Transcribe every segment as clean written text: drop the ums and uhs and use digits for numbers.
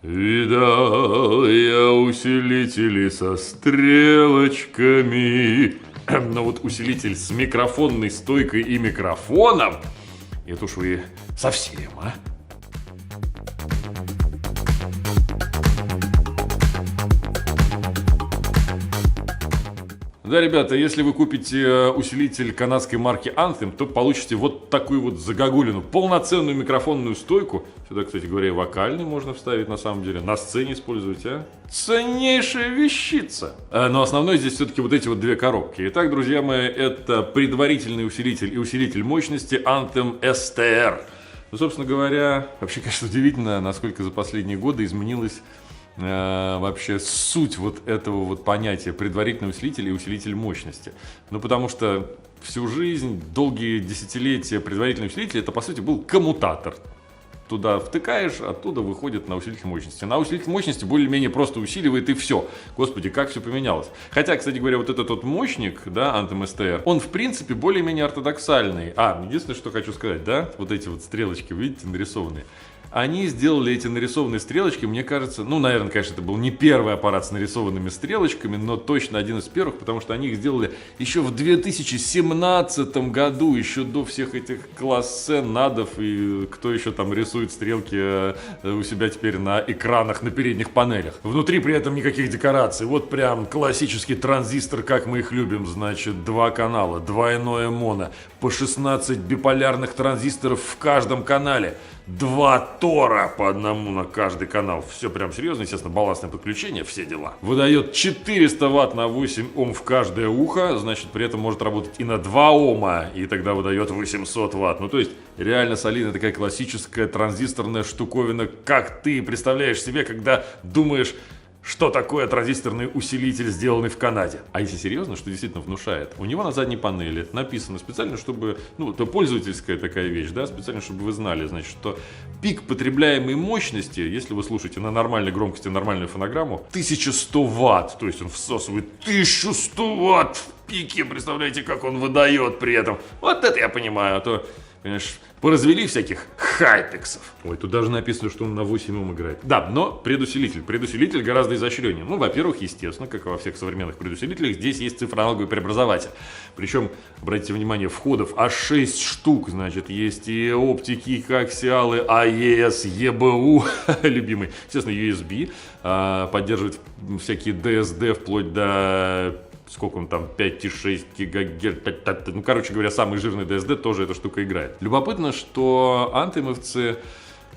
Видал я усилители со стрелочками. Но вот усилитель с микрофонной стойкой и микрофоном, это уж вы совсем, а? Да, ребята, если вы купите усилитель канадской марки Anthem, то получите вот такую вот загогулину, полноценную микрофонную стойку. Сюда, кстати говоря, и вокальный можно вставить на самом деле, на сцене использовать, а? Ценнейшая вещица! Но основной здесь все-таки вот эти вот две коробки. Итак, друзья мои, это предварительный усилитель и усилитель мощности Anthem STR. Ну, собственно говоря, вообще, конечно, удивительно, насколько за последние годы изменилась вообще суть вот этого вот понятия предварительный усилитель и усилитель мощности. Ну, потому что всю жизнь, долгие десятилетия предварительный усилитель, это, по сути, был коммутатор. Туда втыкаешь, оттуда выходит на усилитель мощности. На усилитель мощности более-менее просто усиливает и все. Господи, как все поменялось. Хотя, кстати говоря, вот этот вот мощник, да, Anthem STR, он, в принципе, более-менее ортодоксальный. Единственное, что хочу сказать, да, вот эти вот стрелочки, видите, нарисованные. Они сделали эти нарисованные стрелочки, мне кажется, ну, наверное, конечно, это был не первый аппарат с нарисованными стрелочками, но точно один из первых, потому что они их сделали еще в 2017 году, еще до всех этих классе, надов и кто еще там рисует стрелки у себя теперь на экранах, на передних панелях. Внутри при этом никаких декораций, вот прям классический транзистор, как мы их любим, значит, 2 канала, двойное моно, по 16 биполярных транзисторов в каждом канале. 2 тора по одному на каждый канал. Все прям серьезно, естественно, балластное подключение, все дела. Выдает 400 ватт на 8 Ом в каждое ухо, значит, при этом может работать и на 2 Ома, и тогда выдает 800 ватт. Ну, то есть, реально солидная такая классическая транзисторная штуковина, как ты представляешь себе, когда думаешь, что такое транзисторный усилитель, сделанный в Канаде. А если серьезно, что действительно внушает? У него на задней панели написано специально, чтобы, ну, это пользовательская такая вещь, да, специально, чтобы вы знали, значит, что пик потребляемой мощности, если вы слушаете на нормальной громкости нормальную фонограмму, 1100 ватт, то есть он всасывает 1100 ватт в пике, представляете, как он выдает при этом. Вот это я понимаю, а то, понимаешь, поразвели всяких хайтексов. Ой, тут даже написано, что он на 8 Ом играет. Да, но предусилитель. Предусилитель гораздо изощреннее. Ну, во-первых, естественно, как и во всех современных предусилителях, здесь есть цифроаналоговый преобразователь. Причем, обратите внимание, входов аж 6 штук. Значит, есть и оптики, и коаксиалы, АЕС, ЕБУ, любимый. Естественно, USB. Поддерживает всякие DSD вплоть до... Сколько он там, 5,6 ГГц, ну, короче говоря, самый жирный DSD тоже эта штука играет. Любопытно, что антемовцы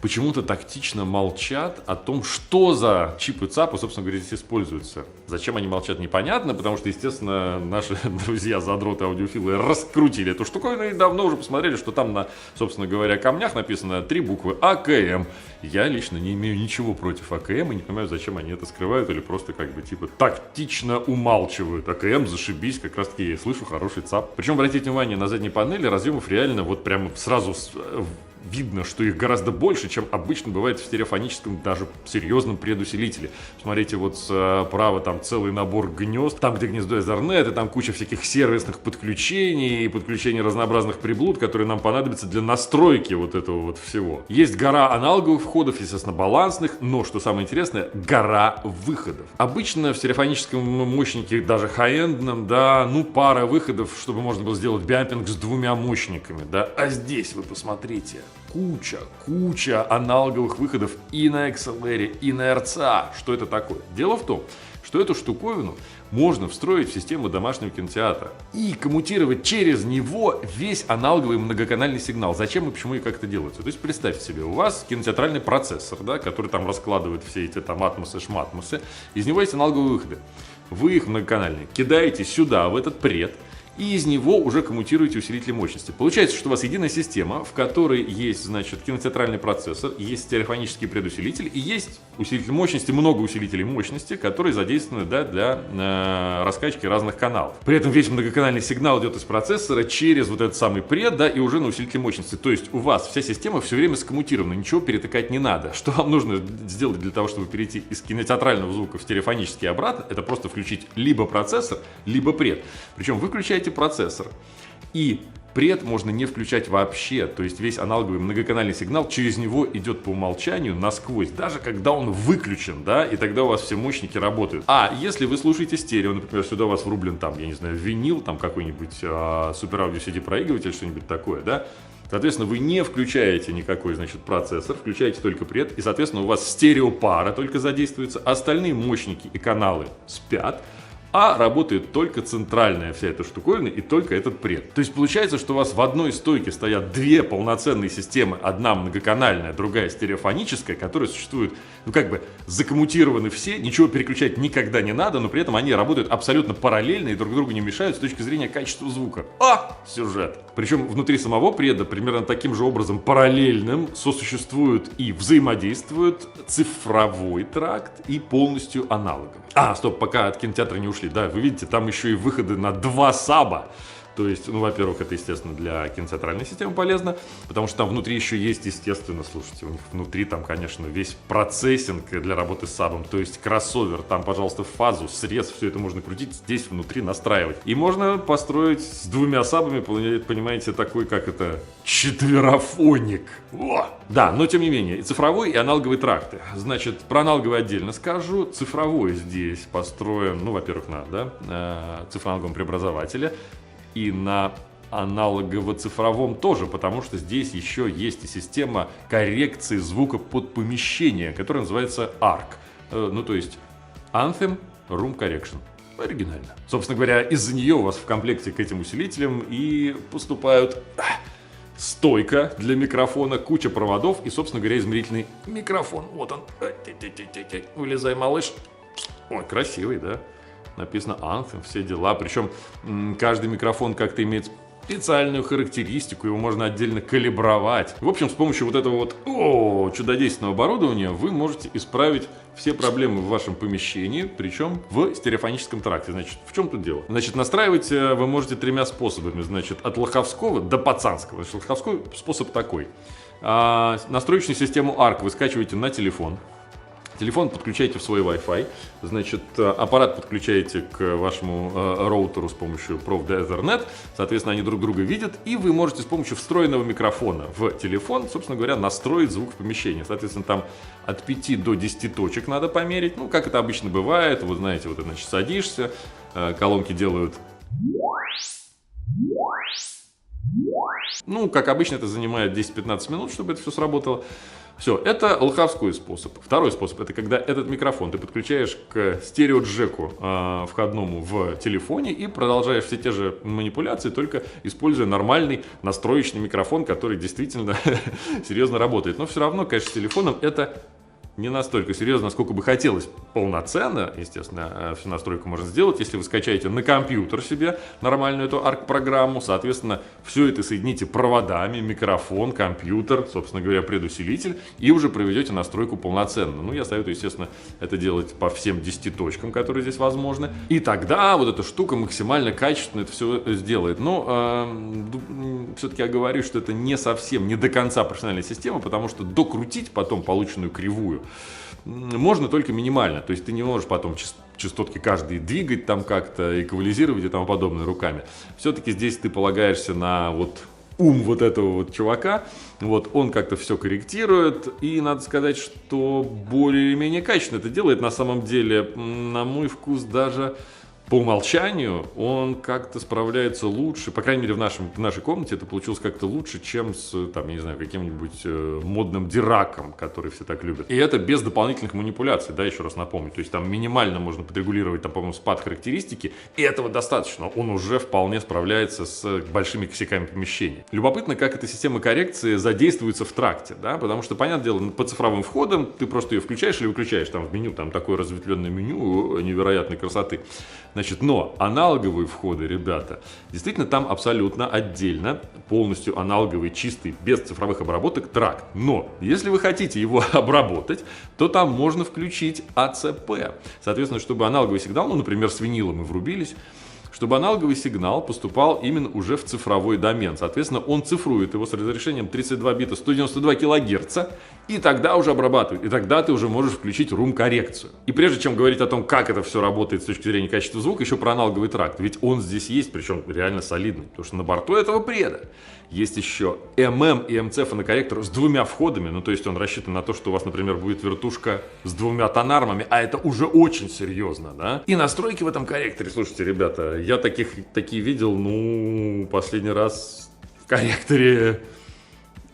почему-то тактично молчат о том, что за чипы ЦАПа, собственно говоря, здесь используются. Зачем они молчат, непонятно, потому что, естественно, наши друзья, задроты, аудиофилы раскрутили эту штуковину и давно уже посмотрели, что там на, собственно говоря, камнях написано 3 буквы АКМ. Я лично не имею ничего против АКМ и не понимаю, зачем они это скрывают или просто как бы типа тактично умалчивают. АКМ, зашибись, как раз таки я слышу хороший ЦАП. Причем, обратите внимание, на задней панели разъемов реально вот прямо сразу видно, что их гораздо больше, чем обычно бывает в стереофоническом, даже серьезном предусилителе. Смотрите, вот справа там целый набор гнезд, там, где гнездо Ethernet, и там куча всяких сервисных подключений и подключений разнообразных приблуд, которые нам понадобятся для настройки вот этого вот всего. Есть гора аналоговых входов, естественно, балансных, но, что самое интересное, гора выходов. Обычно в стереофоническом мощнике, даже хай-эндном, да, ну, пара выходов, чтобы можно было сделать бямпинг с 2 мощниками, да, а здесь вы посмотрите. Куча аналоговых выходов и на XLR, и на RCA. Что это такое? Дело в том, что эту штуковину можно встроить в систему домашнего кинотеатра и коммутировать через него весь аналоговый многоканальный сигнал. Зачем и почему и как это делается? То есть представьте себе, у вас кинотеатральный процессор, да, который там раскладывает все эти там атмосы, шматмосы. Из него есть аналоговые выходы. Вы их многоканальные кидаете сюда, в этот пред, и из него уже коммутируете усилители мощности. Получается, что у вас единая система, в которой есть, значит, кинотеатральный процессор, есть стереофонический предусилитель и есть усилитель мощности, много усилителей мощности, которые задействованы, да, для раскачки разных каналов. При этом весь многоканальный сигнал идет из процессора через вот этот самый пред, да, и уже на усилитель мощности. То есть у вас вся система все время скоммутирована, ничего перетыкать не надо. Что вам нужно сделать для того, чтобы перейти из кинотеатрального звука в стереофонический обратно, это просто включить либо процессор, либо пред. Причем вы включаете процессор и Пред можно не включать вообще, то есть весь аналоговый многоканальный сигнал через него идет по умолчанию насквозь, даже когда он выключен, да, и тогда у вас все мощники работают. А если вы слушаете стерео, например, сюда у вас врублен там, я не знаю, винил, там какой-нибудь Super Audio CD проигрыватель, что-нибудь такое, да, соответственно, вы не включаете никакой, значит, процессор, включаете только пред, и, соответственно, у вас стереопара только задействуется, остальные мощники и каналы спят, а работает только центральная вся эта штуковина и только этот пред. То есть получается, что у вас в одной стойке стоят две полноценные системы, одна многоканальная, другая стереофоническая, которые существуют, ну как бы закоммутированы все, ничего переключать никогда не надо, но при этом они работают абсолютно параллельно и друг другу не мешают с точки зрения качества звука. Сюжет! Причем внутри самого преда примерно таким же образом параллельным сосуществуют и взаимодействуют цифровой тракт и полностью аналоговый. Стоп, пока от кинотеатра не ушли. Да, вы видите, там еще и выходы на 2 саба. То есть, ну, во-первых, это, естественно, для киноцентральной системы полезно, потому что там внутри еще есть, естественно, слушайте, у них внутри там, конечно, весь процессинг для работы с сабом, то есть кроссовер, там, пожалуйста, фазу, срез, все это можно крутить, здесь внутри настраивать. И можно построить с 2 сабами, понимаете, такой, как это, четверофоник. Да, но тем не менее, и цифровой, и аналоговый тракты. Значит, про аналоговый отдельно скажу. Цифровой здесь построен, ну, во-первых, на цифроаналоговом преобразователе. И на аналогово-цифровом тоже, потому что здесь еще есть и система коррекции звука под помещение, которая называется ARC. Ну, то есть Anthem Room Correction. Оригинально. Собственно говоря, из-за нее у вас в комплекте к этим усилителям и поступают стойка для микрофона, куча проводов и, собственно говоря, измерительный микрофон. Вот он. Вылезай, малыш. Ой, красивый, да? Написано Anthem, все дела. Причем каждый микрофон как-то имеет специальную характеристику, его можно отдельно калибровать. В общем, с помощью вот этого вот чудодейственного оборудования вы можете исправить все проблемы в вашем помещении, причем в стереофоническом тракте. Значит, в чем тут дело? Значит, настраивать вы можете 3 способами. Значит, от лоховского до пацанского. Значит, лоховской способ такой. Настроечную систему ARC вы скачиваете на телефон. Телефон подключаете в свой Wi-Fi, значит, аппарат подключаете к вашему роутеру с помощью провода Ethernet, соответственно, они друг друга видят, и вы можете с помощью встроенного микрофона в телефон, собственно говоря, настроить звук в помещении. Соответственно, там от 5 до 10 точек надо померить, ну, как это обычно бывает, вы знаете, вот, значит, садишься, колонки делают... Ну, как обычно, это занимает 10-15 минут, чтобы это все сработало. Все, это лоховской способ. Второй способ, это когда этот микрофон ты подключаешь к стереоджеку входному в телефоне и продолжаешь все те же манипуляции, только используя нормальный настроечный микрофон, который действительно серьезно работает. Но все равно, конечно, с телефоном это не настолько серьезно, насколько бы хотелось. Полноценно, естественно, всю настройку можно сделать, если вы скачаете на компьютер себе нормальную эту ARC-программу. Соответственно, все это соедините проводами, микрофон, компьютер, собственно говоря, предусилитель, и уже проведете настройку полноценно. Ну, я советую, естественно, это делать по всем 10 точкам, которые здесь возможны. И тогда вот эта штука максимально качественно это все сделает. Но все-таки я говорю, что это не совсем, не до конца профессиональная система, потому что докрутить потом полученную кривую можно только минимально. То есть ты не можешь потом частотки каждый двигать там как-то, эквализировать и тому подобное руками. Все-таки здесь ты полагаешься на вот ум вот этого вот чувака. Вот он как-то все корректирует. И надо сказать, что более или менее качественно это делает. На самом деле, на мой вкус, даже по умолчанию он как-то справляется лучше, по крайней мере в нашей комнате это получилось как-то лучше, чем с, там, я не знаю, каким-нибудь модным дираком, который все так любят. И это без дополнительных манипуляций, да, еще раз напомню. То есть там минимально можно подрегулировать, там, по-моему, спад характеристики, и этого достаточно. Он уже вполне справляется с большими косяками помещения. Любопытно, как эта система коррекции задействуется в тракте, да, потому что, понятное дело, по цифровым входам ты просто ее включаешь или выключаешь, там в меню, там такое разветвленное меню невероятной красоты. Значит, но аналоговые входы, ребята, действительно там абсолютно отдельно, полностью аналоговый, чистый, без цифровых обработок тракт. Но если вы хотите его обработать, то там можно включить АЦП. Соответственно, чтобы аналоговый сигнал, ну, например, с винилом мы врубились, чтобы аналоговый сигнал поступал именно уже в цифровой домен. Соответственно, он цифрует его с разрешением 32 бита 192 килогерца, и тогда уже обрабатывает. И тогда ты уже можешь включить рум-коррекцию. И прежде чем говорить о том, как это все работает с точки зрения качества звука, еще про аналоговый тракт. Ведь он здесь есть, причем реально солидный. Потому что на борту этого преда есть еще ММ и МЦ фонокорректор с 2 входами. Ну, то есть он рассчитан на то, что у вас, например, будет вертушка с 2 тонармами, а это уже очень серьезно, да? И настройки в этом корректоре, слушайте, ребята, я такие видел, ну, последний раз в корректоре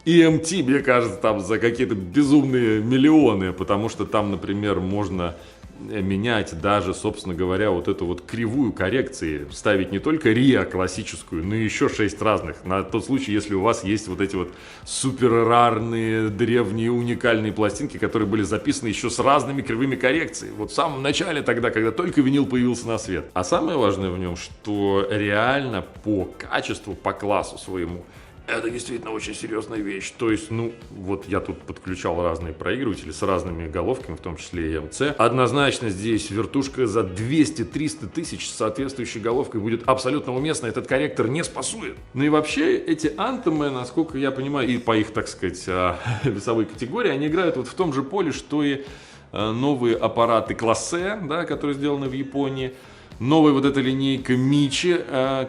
EMT, мне кажется, там за какие-то безумные миллионы, потому что там, например, можно менять даже, собственно говоря, вот эту вот кривую коррекции, ставить не только RIA классическую, но еще 6 разных, на тот случай, если у вас есть вот эти вот супер рарные, древние, уникальные пластинки, которые были записаны еще с разными кривыми коррекциями, вот в самом начале тогда, когда только винил появился на свет. А самое важное в нем, что реально по качеству, по классу своему, это действительно очень серьезная вещь. То есть, ну, вот я тут подключал разные проигрыватели с разными головками, в том числе и МЦ. Однозначно здесь вертушка за 200-300 тысяч с соответствующей головкой будет абсолютно уместна. Этот корректор не спасует. Ну и вообще, эти антемы, насколько я понимаю, и по их, так сказать, весовой категории, они играют вот в том же поле, что и новые аппараты классе, да, которые сделаны в Японии. Новая вот эта линейка Мичи,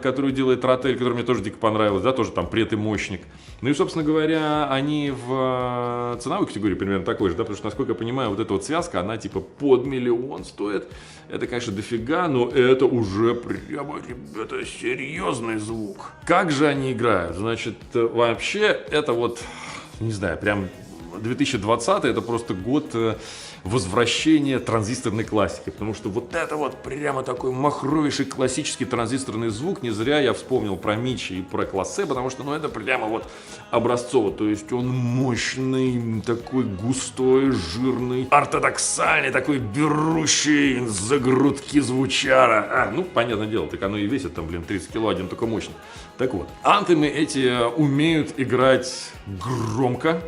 которую делает Ротель, которая мне тоже дико понравилась, да, тоже там пред и мощник. Ну и, собственно говоря, они в ценовой категории примерно такой же, да, потому что, насколько я понимаю, вот эта вот связка, она типа под 1 миллион стоит. Это, конечно, дофига, но это уже прямо, ребята, серьезный звук. Как же они играют? Значит, вообще, это вот, не знаю, прям 2020 это просто год возвращения транзисторной классики, потому что вот это вот прямо такой махровейший классический транзисторный звук. Не зря я вспомнил про Мичи и про классе, потому что, ну, это прямо вот образцово, то есть он мощный, такой густой, жирный, ортодоксальный, такой берущий за грудки звучара. Ну, понятное дело, так оно и весит там, блин, 30 кило, один только мощный. Так вот, антемы эти умеют играть громко.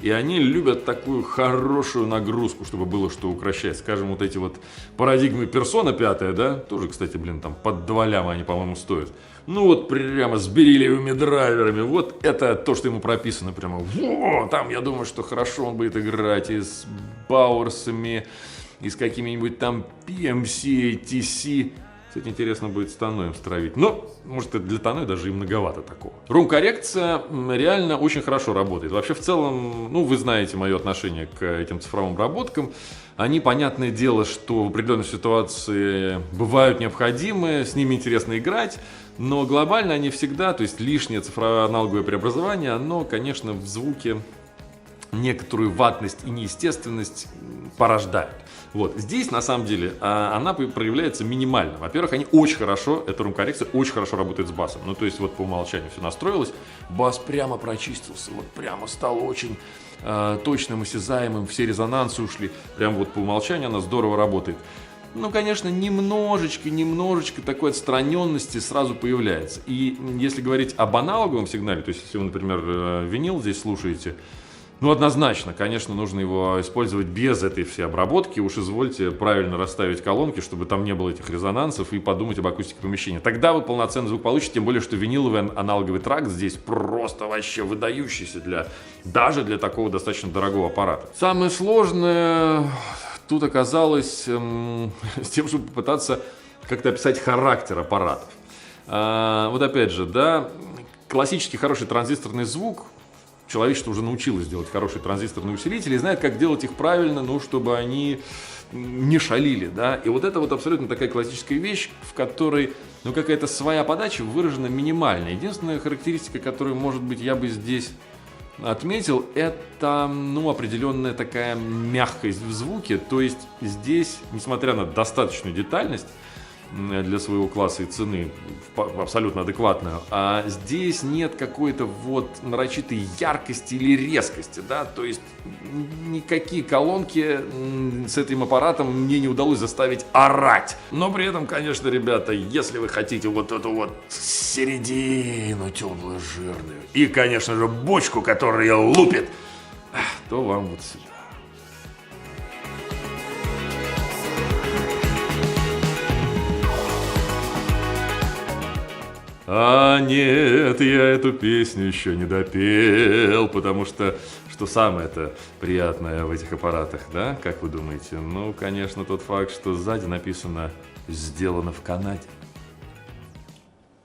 И они любят такую хорошую нагрузку, чтобы было что укращать. Скажем, вот эти вот парадигмы Persona 5, да, тоже, кстати, блин, там под 2 ляма они, по-моему, стоят. Ну вот прямо с бериллиевыми драйверами. Вот это то, что ему прописано прямо. Во, там, я думаю, что хорошо он будет играть и с Бауэрсами, и с какими-нибудь там PMC, TC. Кстати, интересно будет с Таноем стравить. Но, может, это для Таноя даже и многовато такого. Рум-коррекция реально очень хорошо работает. Вообще, в целом, ну, вы знаете мое отношение к этим цифровым обработкам. Они, понятное дело, что в определенной ситуации бывают необходимы, с ними интересно играть. Но глобально они всегда, то есть лишнее цифровое аналоговое преобразование, оно, конечно, в звуке некоторую ватность и неестественность порождает. Вот. Здесь, на самом деле, она проявляется минимально. Во-первых, они очень хорошо, эта рум-коррекция очень хорошо работает с басом. Ну, то есть, вот по умолчанию все настроилось, бас прямо прочистился, вот прямо стал очень точным, осязаемым, все резонансы ушли. Прямо вот по умолчанию она здорово работает. Ну, конечно, немножечко такой отстраненности сразу появляется. И если говорить об аналоговом сигнале, то есть, если вы, например, винил здесь слушаете, ну, однозначно, конечно, нужно его использовать без этой всей обработки. Уж извольте правильно расставить колонки, чтобы там не было этих резонансов, и подумать об акустике помещения. Тогда вы полноценный звук получите, тем более, что виниловый аналоговый тракт здесь просто вообще выдающийся даже для такого достаточно дорогого аппарата. Самое сложное тут оказалось с тем, чтобы попытаться как-то описать характер аппаратов. Вот опять же, да, классический хороший транзисторный звук. Человечество уже научилось делать хорошие транзисторные усилители и знает, как делать их правильно, ну, чтобы они не шалили, да. И вот это вот абсолютно такая классическая вещь, в которой, ну, какая-то своя подача выражена минимально. Единственная характеристика, которую, может быть, я бы здесь отметил, это, ну, определенная такая мягкость в звуке. То есть здесь, несмотря на достаточную детальность для своего класса и цены, абсолютно адекватную, а здесь нет какой-то вот нарочитой яркости или резкости, да, то есть никакие колонки с этим аппаратом мне не удалось заставить орать. Но при этом, конечно, ребята, если вы хотите вот эту вот середину теплую, жирную и, конечно же, бочку, которая лупит, то вам вот сюда. А нет, я эту песню еще не допел, потому что самое-то приятное в этих аппаратах, да, как вы думаете? Ну, конечно, тот факт, что сзади написано «Сделано в Канаде».